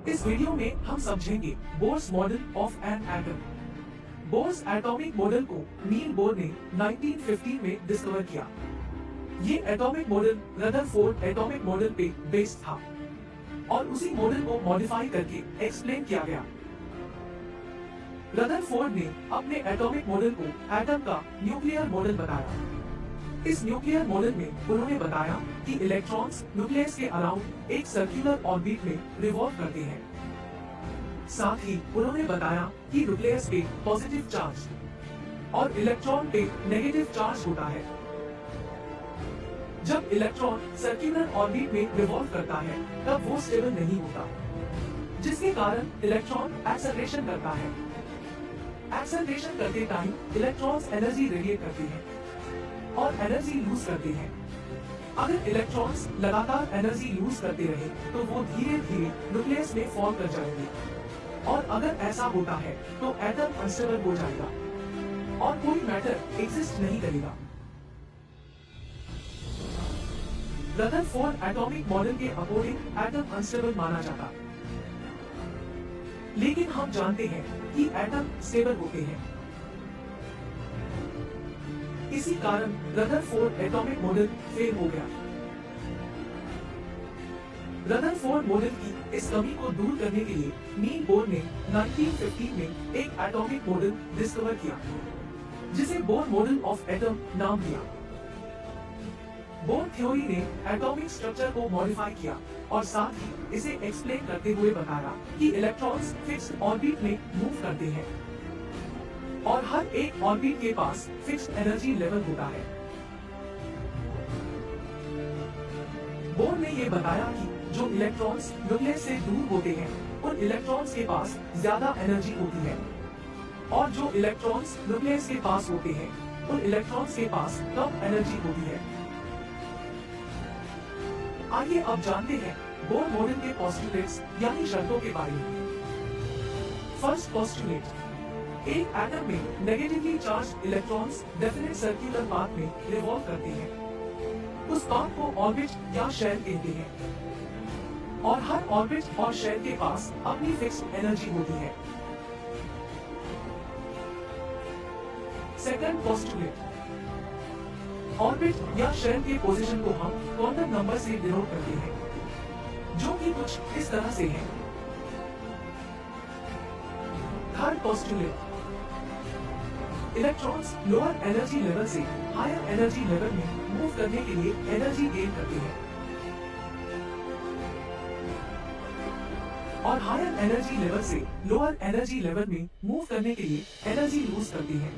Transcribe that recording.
इस वीडियो में हम समझेंगे Bohr's model of an atom. Bohr's atomic model को नील बोर ने 1915 में डिस्कवर किया। ये atomic model Rutherford atomic model पे बेस्ड था और उसी मॉडल को मॉडिफाई करके एक्सप्लेन किया गया। रदरफोर्ड ने अपने एटॉमिक मॉडल को एटम का न्यूक्लियर मॉडल बताया। इस न्यूक्लियर मॉडल में उन्होंने बताया कि इलेक्ट्रॉन्स न्यूक्लियस के अराउंड एक सर्कुलर ऑर्बिट में रिवॉल्व करते हैं। साथ ही उन्होंने बताया कि न्यूक्लियस पे पॉजिटिव चार्ज और इलेक्ट्रॉन पे नेगेटिव चार्ज होता है। जब इलेक्ट्रॉन सर्कुलर ऑर्बिट में रिवॉल्व करता है तब वो स्टेबल नहीं होता, जिसके कारण इलेक्ट्रॉन एक्सेलरेशन करता है। एक्सेलरेशन करते टाइम इलेक्ट्रॉन्स एनर्जी रेडिएट करते हैं और एनर्जी लूज करते हैं। अगर इलेक्ट्रॉन्स लगातार एनर्जी लूज करते रहे तो वो धीरे धीरे न्यूक्लियस में फॉल कर जाएंगे और अगर ऐसा होता है तो एटम अनस्टेबल हो जाएगा और कोई मैटर एग्जिस्ट नहीं करेगा। रदरफोर्ड एटॉमिक मॉडल के अकॉर्डिंग एटम अनस्टेबल माना जाता, लेकिन हम जानते हैं कि एटम स्टेबल होते हैं। इसी कारण रदरफोर्ड एटॉमिक मॉडल फेल हो गया। रदरफोर्ड मॉडल की इस कमी को दूर करने के लिए नील बोर ने 1915 में एक एटॉमिक मॉडल डिस्कवर किया, जिसे बोर मॉडल ऑफ एटम नाम दिया। बोर थ्योरी ने एटॉमिक स्ट्रक्चर को मॉडिफाई किया और साथ ही इसे एक्सप्लेन करते हुए बताया कि इलेक्ट्रॉन्स फिक्स्ड ऑर्बिट में मूव करते हैं और हर एक ऑर्बिट के पास फिक्स्ड एनर्जी लेवल होता है। बोर ने ये बताया कि जो इलेक्ट्रॉन्स न्यूक्लियस से दूर होते हैं उन इलेक्ट्रॉन्स के पास ज्यादा एनर्जी होती है और जो इलेक्ट्रॉन्स न्यूक्लियस के पास होते हैं उन इलेक्ट्रॉन्स के पास कम एनर्जी होती है। आइए अब जानते हैं बोर मॉडल के पोस्टुलेट्स यानी शर्तों के बारे में। फर्स्ट पोस्टुलेट, एक एटम में negatively charge electrons definite circular path में रिवॉल्व करते हैं। उस पाथ को ऑर्बिट या शेल कहते हैं और हर ऑर्बिट और शेल के पास अपनी फिक्स्ड एनर्जी होती है। सेकंड पोस्टुलेट, ऑर्बिट या शेल के पोजीशन को हम क्वांटम नंबर से डिनोट करते हैं, जो कि कुछ इस तरह से है। Third postulate, electrons lower energy level से हायर एनर्जी लेवल में मूव करने के लिए एनर्जी गेन करते हैं और हायर एनर्जी लेवल से लोअर एनर्जी लेवल में मूव करने के लिए एनर्जी लूज करते हैं।